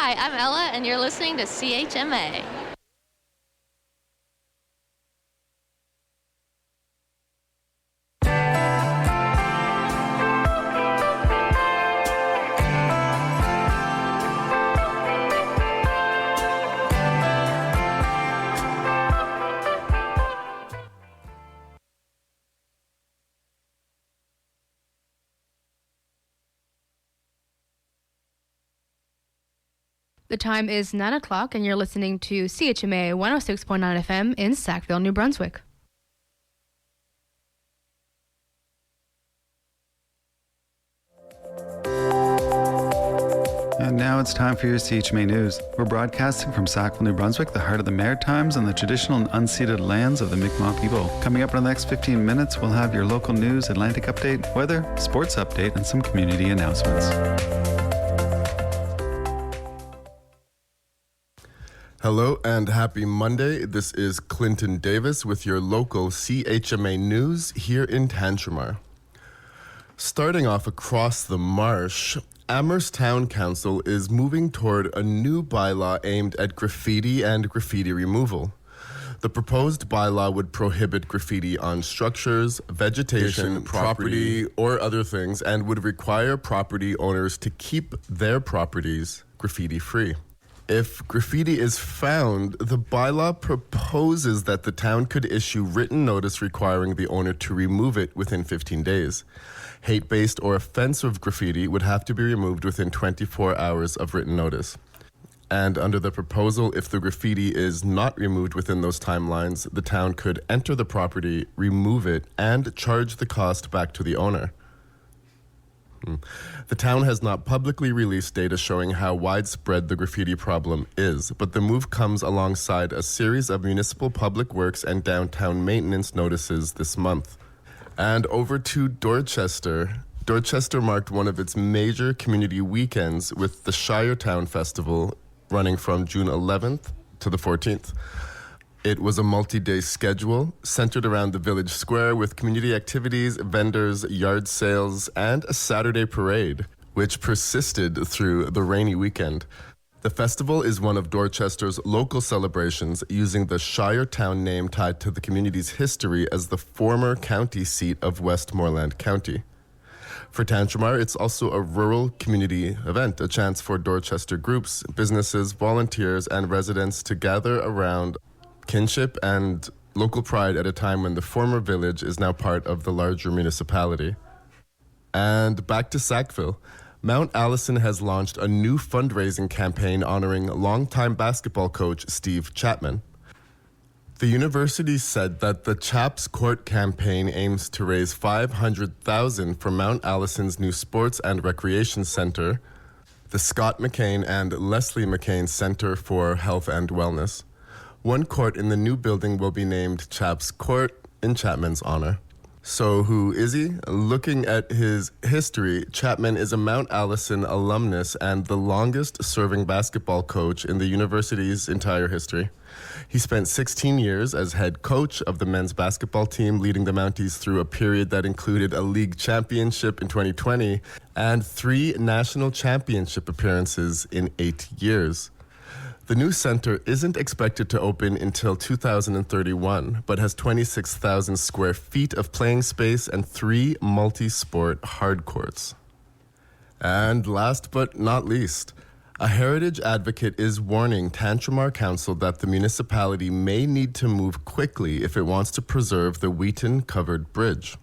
Hi, I'm Ella, and you're listening to CHMA. The time is 9 o'clock, and you're listening to CHMA 106.9 FM in Sackville, New Brunswick. And now it's time for your CHMA News. We're broadcasting from Sackville, New Brunswick, the heart of the Maritimes and the traditional and unceded lands of the Mi'kmaq people. Coming up in the next 15 minutes, we'll have your local news, Atlantic update, weather, sports update, and some community announcements. Hello and happy Monday. This is Clinton Davis with your local CHMA News here in Tantramar. Starting off across the marsh, Amherst Town Council is moving toward a new bylaw aimed at graffiti and graffiti removal. The proposed bylaw would prohibit graffiti on structures, vegetation, property, or other things, and would require property owners to keep their properties graffiti-free. If graffiti is found, the bylaw proposes that the town could issue written notice requiring the owner to remove it within 15 days. Hate-based or offensive graffiti would have to be removed within 24 hours of written notice. And under the proposal, if the graffiti is not removed within those timelines, the town could enter the property, remove it, and charge the cost back to the owner. The town has not publicly released data showing how widespread the graffiti problem is, but the move comes alongside a series of municipal public works and downtown maintenance notices this month. And over to Dorchester. Dorchester marked one of its major community weekends with the Shiretown Festival running from June 11th to the 14th. It was a multi-day schedule centered around the village square with community activities, vendors, yard sales, and a Saturday parade, which persisted through the rainy weekend. The festival is one of Dorchester's local celebrations, using the Shiretown name tied to the community's history as the former county seat of Westmoreland County. For Tantramar, it's also a rural community event, a chance for Dorchester groups, businesses, volunteers, and residents to gather around kinship and local pride at a time when the former village is now part of the larger municipality. And back to Sackville. Mount Allison has launched a new fundraising campaign honoring longtime basketball coach Steve Chapman. The university said that the Chaps Court campaign aims to raise $500,000 for Mount Allison's new sports and recreation center, the Scott McCain and Leslie McCain Center for Health and Wellness. One court in the new building will be named Chaps Court in Chapman's honor. So who is he? Looking at his history, Chapman is a Mount Allison alumnus and the longest serving basketball coach in the university's entire history. He spent 16 years as head coach of the men's basketball team, leading the Mounties through a period that included a league championship in 2020 and 3 national championship appearances in 8 years. The new center isn't expected to open until 2031, but has 26,000 square feet of playing space and 3 multi-sport hard courts. And last but not least, a heritage advocate is warning Tantramar Council that the municipality may need to move quickly if it wants to preserve the Wheaton Covered Bridge.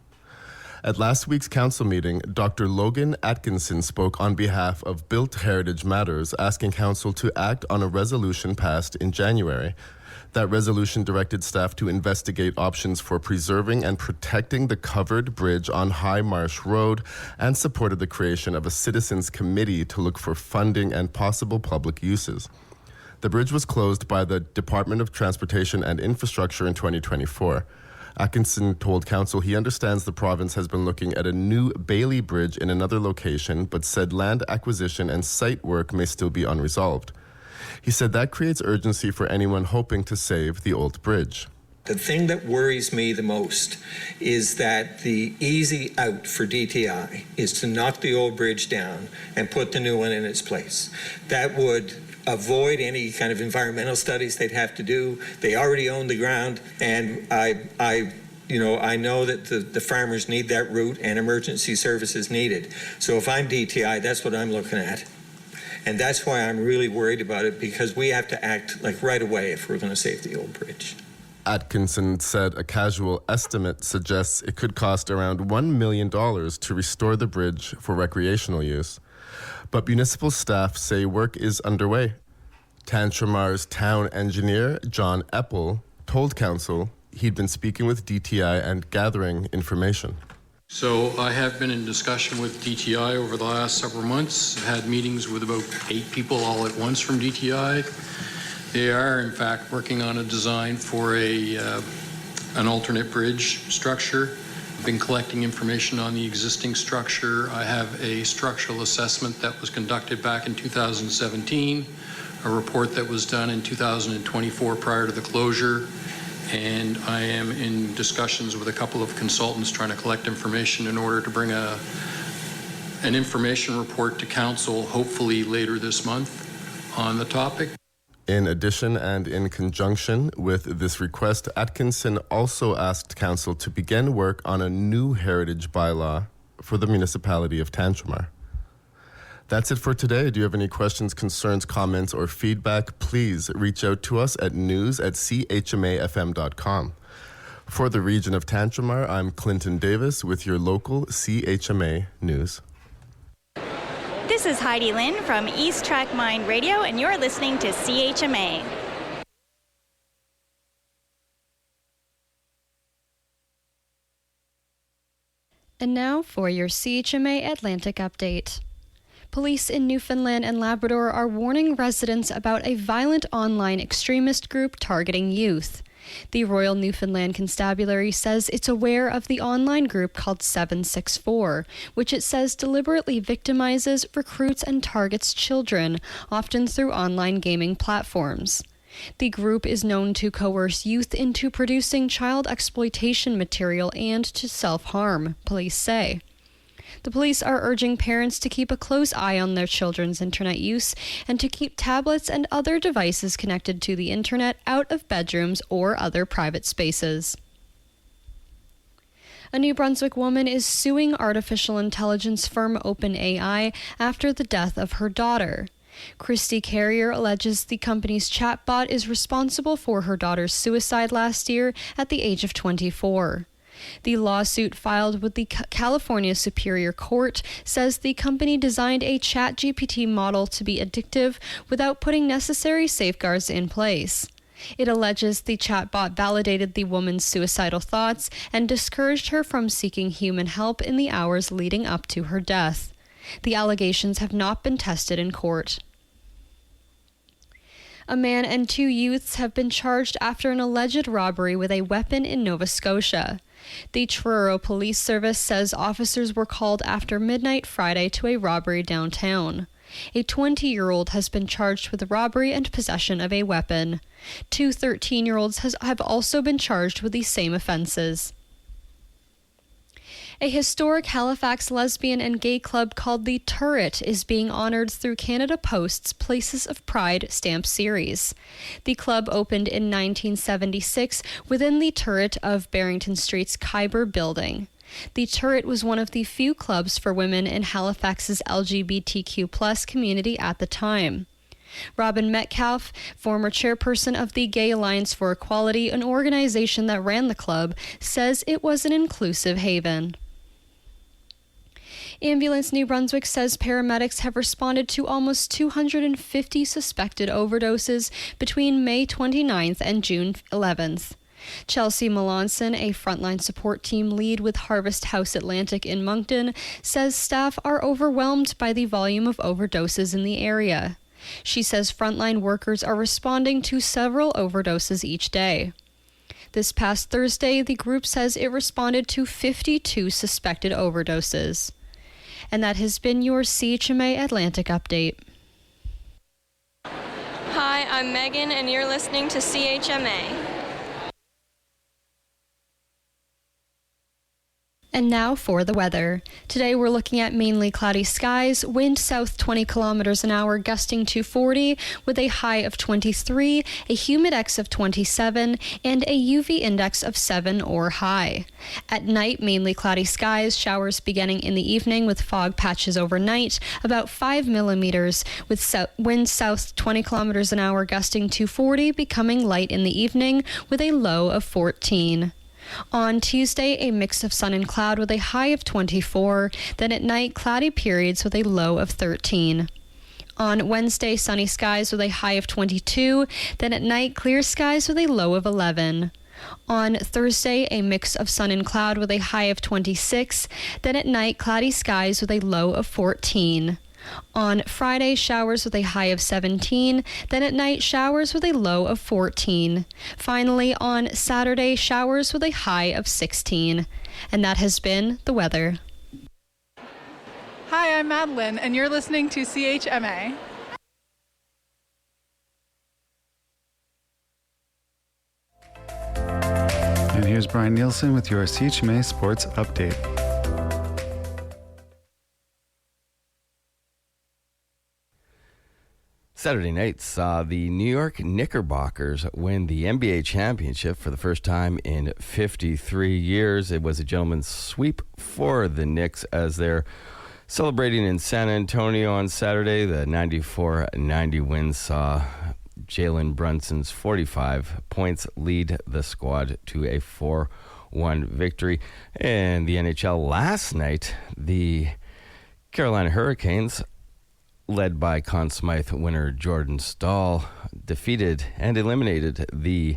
At last week's council meeting, Dr. Logan Atkinson spoke on behalf of Built Heritage Matters, asking council to act on a resolution passed in January. That resolution directed staff to investigate options for preserving and protecting the covered bridge on High Marsh Road and supported the creation of a citizens committee to look for funding and possible public uses. The bridge was closed by the Department of Transportation and Infrastructure in 2024. Atkinson told council he understands the province has been looking at a new Bailey Bridge in another location, but said land acquisition and site work may still be unresolved. He said that creates urgency for anyone hoping to save the old bridge. The thing that worries me the most is that the easy out for DTI is to knock the old bridge down and put the new one in its place. That would avoid any kind of environmental studies they'd have to do. They already own the ground, and I know that the farmers need that route and emergency services need it. So if I'm DTI, that's what I'm looking at. And that's why I'm really worried about it, because we have to act like right away if we're going to save the old bridge. Atkinson said a casual estimate suggests it could cost around $1 million to restore the bridge for recreational use. But municipal staff say work is underway. Tantramar's town engineer, John Eppel, told council he'd been speaking with DTI and gathering information. So I have been in discussion with DTI over the last several months. I've had meetings with about 8 people all at once from DTI. They are, in fact, working on a design for an alternate bridge structure. I've been collecting information on the existing structure. I have a structural assessment that was conducted back in 2017, a report that was done in 2024 prior to the closure, and I am in discussions with a couple of consultants trying to collect information in order to bring an information report to council, hopefully later this month, on the topic. In addition, and in conjunction with this request, Atkinson also asked council to begin work on a new heritage bylaw for the municipality of Tantramar. That's it for today. Do you have any questions, concerns, comments, or feedback? Please reach out to us at news@chmafm.com. For the region of Tantramar, I'm Clinton Davis with your local CHMA News. This is Heidi Lynn from East Track Mind Radio, and you're listening to CHMA. And now for your CHMA Atlantic update. Police in Newfoundland and Labrador are warning residents about a violent online extremist group targeting youth. The Royal Newfoundland Constabulary says it's aware of the online group called 764, which it says deliberately victimizes, recruits, and targets children, often through online gaming platforms. The group is known to coerce youth into producing child exploitation material and to self-harm, police say. The police are urging parents to keep a close eye on their children's internet use and to keep tablets and other devices connected to the internet out of bedrooms or other private spaces. A New Brunswick woman is suing artificial intelligence firm OpenAI after the death of her daughter. Christy Carrier alleges the company's chatbot is responsible for her daughter's suicide last year at the age of 24. The lawsuit filed with the California Superior Court says the company designed a ChatGPT model to be addictive without putting necessary safeguards in place. It alleges the chatbot validated the woman's suicidal thoughts and discouraged her from seeking human help in the hours leading up to her death. The allegations have not been tested in court. A man and 2 youths have been charged after an alleged robbery with a weapon in Nova Scotia. The Truro Police Service says officers were called after midnight Friday to a robbery downtown. A 20-year-old has been charged with robbery and possession of a weapon. 2 13-year-olds have also been charged with the same offenses. A historic Halifax lesbian and gay club called The Turret is being honored through Canada Post's Places of Pride stamp series. The club opened in 1976 within the turret of Barrington Street's Khyber building. The Turret was one of the few clubs for women in Halifax's LGBTQ+ community at the time. Robin Metcalf, former chairperson of the Gay Alliance for Equality, an organization that ran the club, says it was an inclusive haven. Ambulance New Brunswick says paramedics have responded to almost 250 suspected overdoses between May 29th and June 11th. Chelsea Melanson, a frontline support team lead with Harvest House Atlantic in Moncton, says staff are overwhelmed by the volume of overdoses in the area. She says frontline workers are responding to several overdoses each day. This past Thursday, the group says it responded to 52 suspected overdoses. And that has been your CHMA Atlantic update. Hi, I'm Megan, and you're listening to CHMA. And now for the weather. Today we're looking at mainly cloudy skies, wind south 20 kilometers an hour, gusting to 40 with a high of 23, a humidex of 27, and a UV index of 7 or high. At night, mainly cloudy skies, showers beginning in the evening with fog patches overnight, about 5 millimeters, with wind south 20 kilometers an hour, gusting to 40, becoming light in the evening with a low of 14. On Tuesday, a mix of sun and cloud with a high of 24, then at night, cloudy periods with a low of 13. On Wednesday, sunny skies with a high of 22, then at night, clear skies with a low of 11. On Thursday, a mix of sun and cloud with a high of 26, then at night, cloudy skies with a low of 14. On Friday, showers with a high of 17, then at night, showers with a low of 14. Finally, on Saturday, showers with a high of 16. And that has been the weather. Hi, I'm Madeline, and you're listening to CHMA. And here's Brian Nielsen with your CHMA Sports Update. Saturday night saw the New York Knickerbockers win the NBA championship for the first time in 53 years. It was a gentleman's sweep for the Knicks as they're celebrating in San Antonio on Saturday. The 94-90 win saw Jalen Brunson's 45 points lead the squad to a 4-1 victory. In the NHL last night, the Carolina Hurricanes, led by Conn Smythe winner Jordan Staal, defeated and eliminated the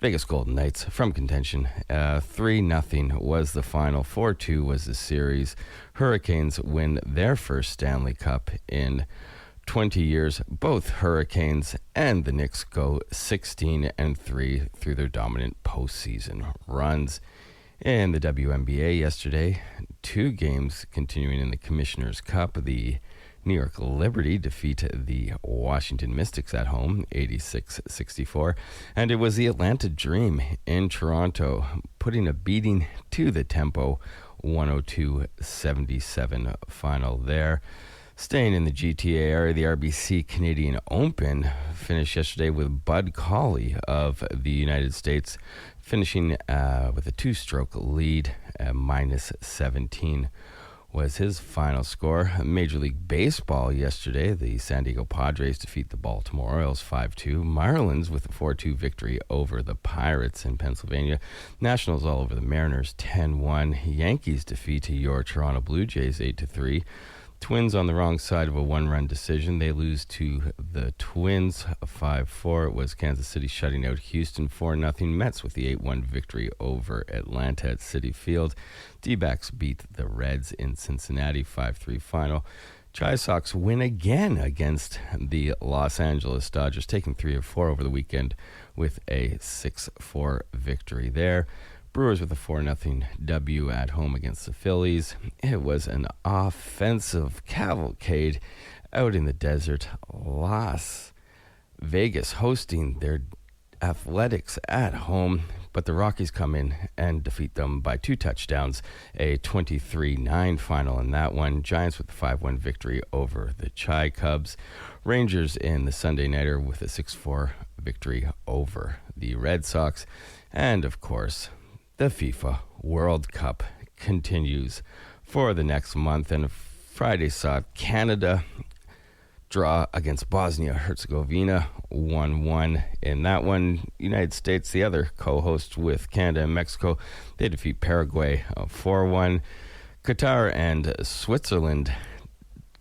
Vegas Golden Knights from contention. 3-0 was the final. 4-2 was the series. Hurricanes win their first Stanley Cup in 20 years. Both Hurricanes and the Knicks go 16-3 through their dominant postseason runs. In the WNBA yesterday, 2 games continuing in the Commissioner's Cup. The New York Liberty defeat the Washington Mystics at home, 86-64. And it was the Atlanta Dream in Toronto, putting a beating to the Tempo, 102-77 final there. Staying in the GTA area, the RBC Canadian Open finished yesterday with Bud Cauley of the United States finishing with a 2-stroke lead, -17 was his final score. Major League Baseball yesterday, the San Diego Padres defeat the Baltimore Orioles 5-2. Marlins with a 4-2 victory over the Pirates in Pennsylvania. Nationals all over the Mariners 10-1. Yankees defeat your Toronto Blue Jays 8-3. Twins on the wrong side of a 1-run decision. They lose to the Twins 5-4. It was Kansas City shutting out Houston 4-0. Mets with the 8-1 victory over Atlanta at Citi Field. D-backs beat the Reds in Cincinnati 5-3 final. Chi Sox win again against the Los Angeles Dodgers, taking 3 of 4 over the weekend with a 6-4 victory there. Brewers with a 4-0 W at home against the Phillies. It was an offensive cavalcade out in the desert. Las Vegas hosting their Athletics at home, but the Rockies come in and defeat them by 2 touchdowns, a 23-9 final in that one. Giants with the 5-1 victory over the Chi Cubs. Rangers in the Sunday Nighter with a 6-4 victory over the Red Sox. And, of course, the FIFA World Cup continues for the next month, and Friday saw Canada draw against Bosnia-Herzegovina 1-1 in that one. United States, the other co-host with Canada and Mexico, they defeat Paraguay 4-1. Qatar and Switzerland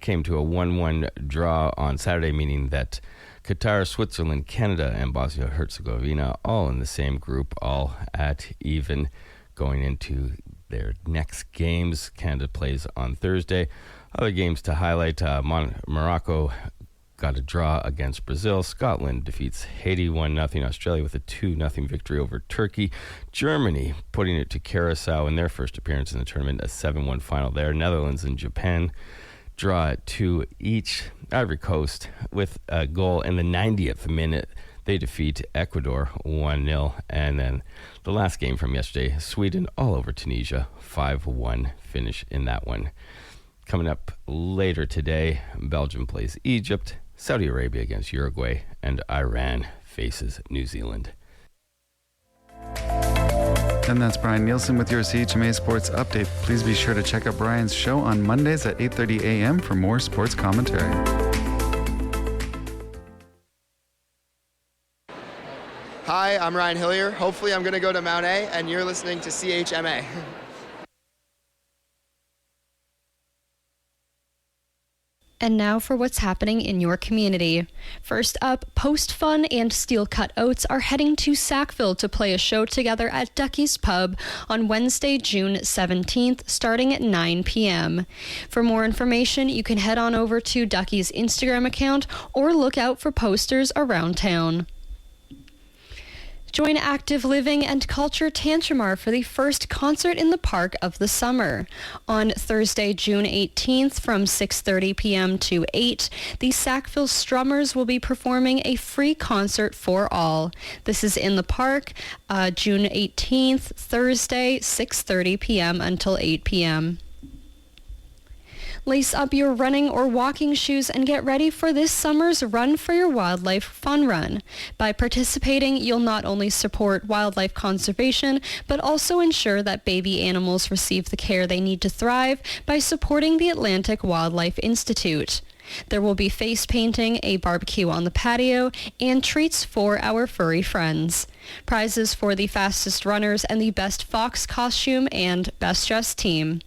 came to a 1-1 draw on Saturday, meaning that Qatar, Switzerland, Canada, and Bosnia-Herzegovina all in the same group, all at even going into their next games. Canada plays on Thursday. Other games to highlight, Morocco got a draw against Brazil. Scotland defeats Haiti 1-0. Australia with a 2-0 victory over Turkey. Germany putting it to Curacao in their first appearance in the tournament, a 7-1 final there. Netherlands and Japan draw at 2 each. Ivory Coast with a goal in the 90th minute. They defeat Ecuador 1-0. And then the last game from yesterday, Sweden all over Tunisia, 5-1 finish in that one. Coming up later today, Belgium plays Egypt, Saudi Arabia against Uruguay, and Iran faces New Zealand. And that's Brian Nielsen with your CHMA Sports Update. Please be sure to check out Brian's show on Mondays at 8:30 a.m. for more sports commentary. Hi, I'm Ryan Hillier. Hopefully I'm going to go to Mount A, and you're listening to CHMA. And now for what's happening in your community. First up, Post Fun and Steel Cut Oats are heading to Sackville to play a show together at Ducky's Pub on Wednesday, June 17th, starting at 9 p.m. For more information, you can head on over to Ducky's Instagram account or look out for posters around town. Join Active Living and Culture Tantramar for the first concert in the park of the summer. On Thursday, June 18th from 6:30 p.m. to 8, the Sackville Strummers will be performing a free concert for all. This is in the park, June 18th, Thursday, 6:30 p.m. until 8 p.m. Lace up your running or walking shoes and get ready for this summer's Run for Your Wildlife Fun Run. By participating, you'll not only support wildlife conservation, but also ensure that baby animals receive the care they need to thrive by supporting the Atlantic Wildlife Institute. There will be face painting, a barbecue on the patio, and treats for our furry friends. Prizes for the fastest runners and the best fox costume and best dressed team.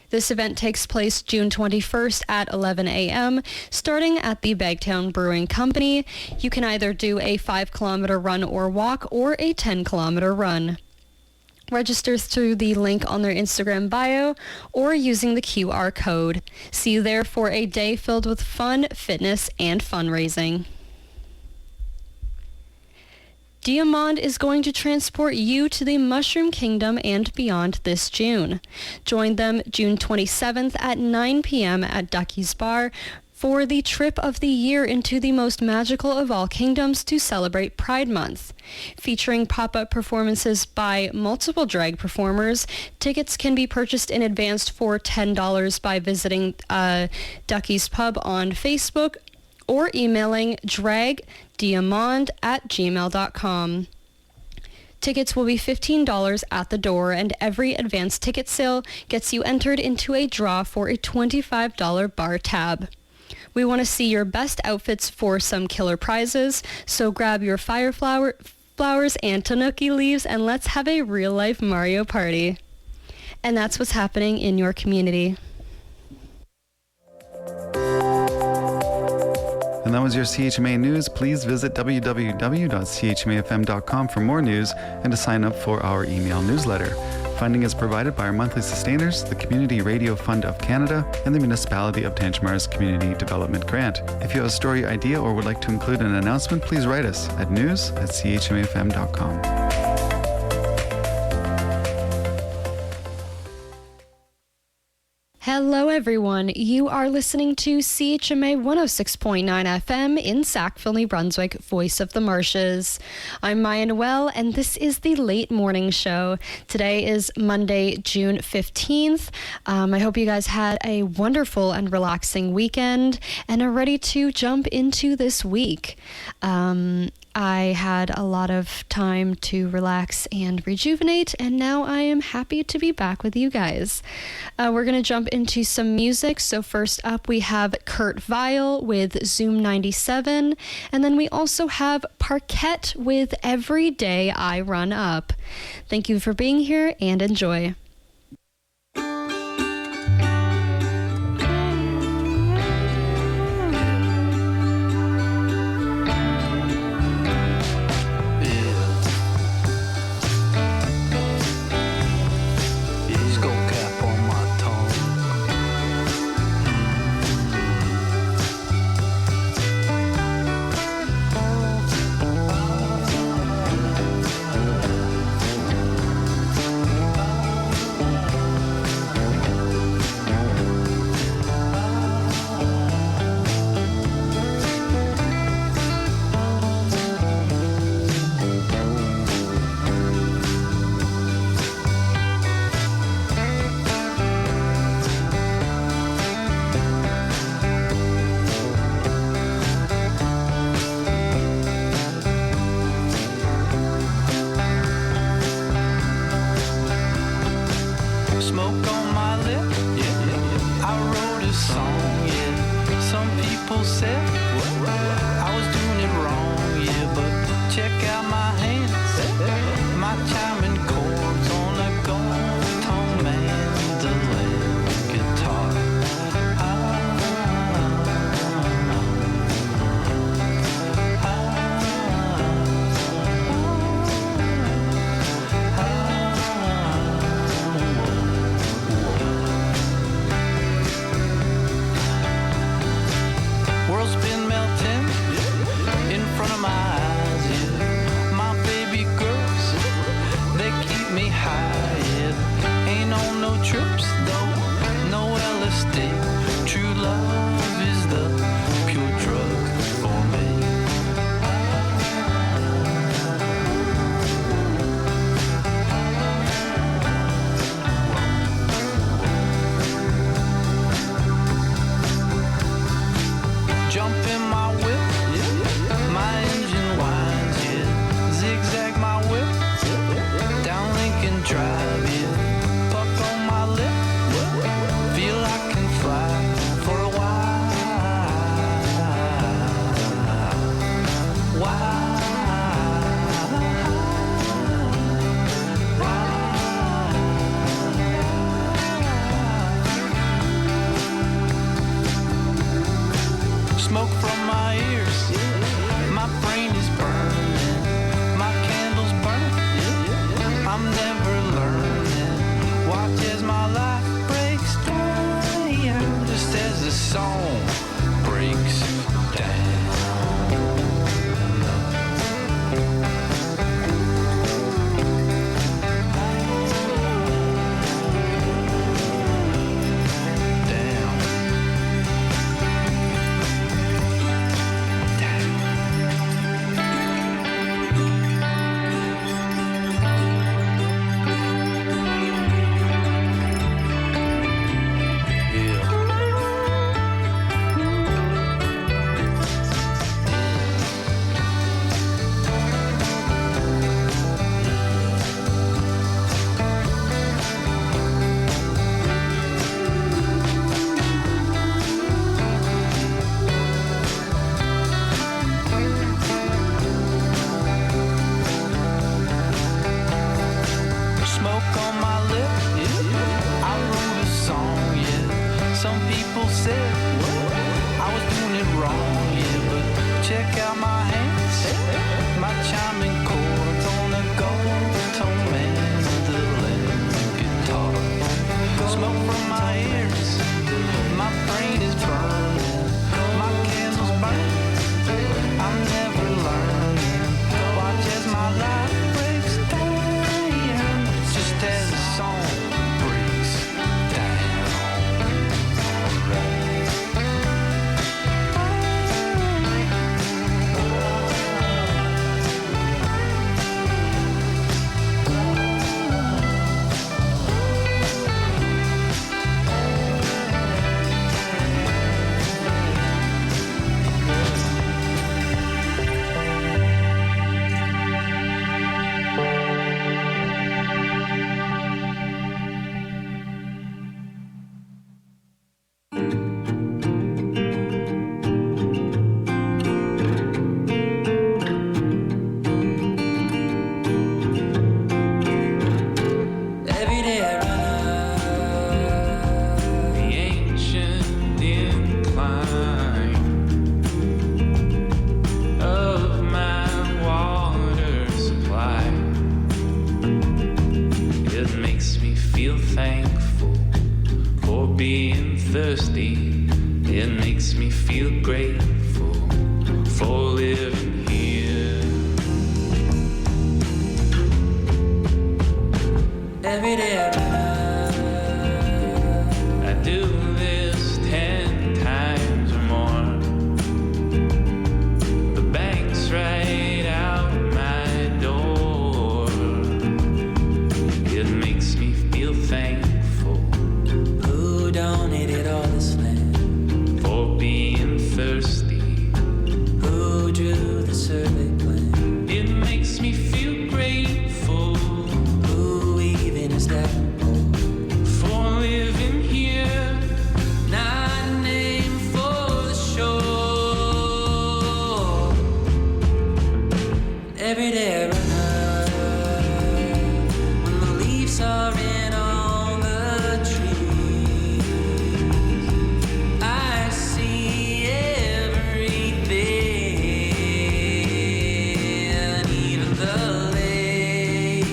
This event takes place June 21st at 11 a.m., starting at the Bagtown Brewing Company. You can either do a 5-kilometer run or walk or a 10-kilometer run. Register through the link on their Instagram bio or using the QR code. See you there for a day filled with fun, fitness, and fundraising. Diamond is going to transport you to the Mushroom Kingdom and beyond this June. Join them June 27th at 9 p.m. at Ducky's Bar for the trip of the year into the most magical of all kingdoms to celebrate Pride Month. Featuring pop-up performances by multiple drag performers, tickets can be purchased in advance for $10 by visiting Ducky's Pub on Facebook or emailing dragdiamond@gmail.com. Tickets will be $15 at the door, and every advance ticket sale gets you entered into a draw for a $25 bar tab. We want to see your best outfits for some killer prizes, so grab your flowers and tanuki leaves and let's have a real-life Mario Party. And that's what's happening in your community. And that was your CHMA News. Please visit www.chmafm.com for more news and to sign up for our email newsletter. Funding is provided by our monthly sustainers, the Community Radio Fund of Canada, and the Municipality of Tantjamar's Community Development Grant. If you have a story idea or would like to include an announcement, please write us at news@chmafm.com. Hello everyone, you are listening to CHMA 106.9 FM in Sackville, New Brunswick, Voice of the Marshes. I'm Maya Noel and this is the Late Morning Show. Today is Monday, June 15th. I hope you guys had a wonderful and relaxing weekend and are ready to jump into this week. I had a lot of time to relax and rejuvenate, and now I am happy to be back with you guys. We're going to jump into some music. So first up, we have Kurt Vile with Zoom 97, and then we also have Parquet with Every Day I Run Up. Thank you for being here, and enjoy. people said I was doing it wrong, yeah, but check out my hands, my chiming chords on a gold-tone mandolin guitar. World's been melting in front of my eyes, yeah. My baby girls, they keep me high, yeah. Ain't on no trips, though, no LSD. True love is the pure drug for me. Jump in my whip, my engine whines, yeah. Zigzag my whip, down Lincoln Drive, yeah. Puck on my lip, feel I can fly for a while. Smoke from my ears, my brain is burning, my candles burn, I'm never learning. Watch as my life breaks down, just as the song breaks down. Smoke on my lip, I wrote a song, yeah. Some people said I was doing it wrong, yeah, but check out my hands, my chiming chords on a gold-tone mandolin guitar. Smoke from my ears, my brain is burning, my candles burn, I'm never learning. Watch as my life breaks down, just as the song breaks down. Every day I run up the ancient incline of my water supply. It makes me feel thankful for being thirsty. It makes me feel grateful for living here. Every day I run up. I do this 10 times or more. The bank's right out my door. It makes me feel thankful. Who donated all this land? For being thirsty. Who drew the survey plan? It makes me feel grateful. Who even is that? every day runner, when the leaves are in all the trees, I see everything, even the lake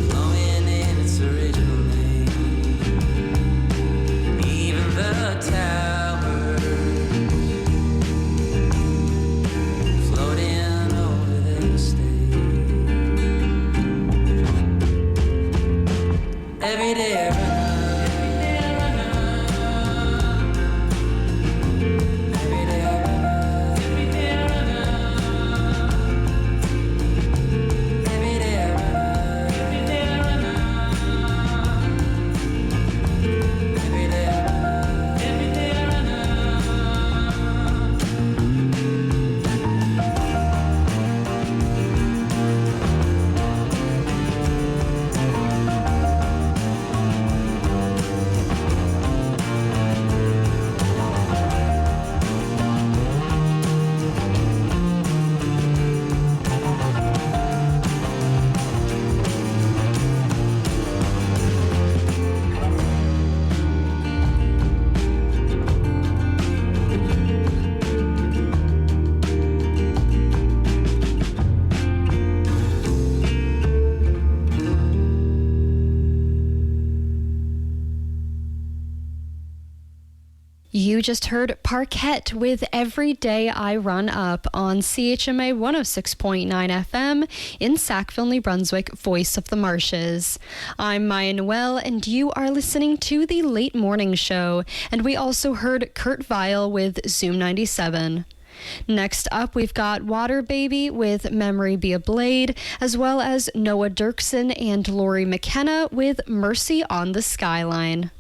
flowing in its original name, even the tower floating over the state. Every day I run. Every day I run. Every day I run. Every day I run. Every day I run. Every day I run. Every day I run. You just heard Parquet with Every Day I Run Up on CHMA 106.9 FM in Sackville, New Brunswick, Voice of the Marshes. I'm Maya Noel, and you are listening to the Late Morning Show, and we also heard Kurt Vile with Zoom 97. Next up, we've got Water Baby with Memory Be a Blade, as well as Noah Dirksen and Lori McKenna with Mercy on the Skyline.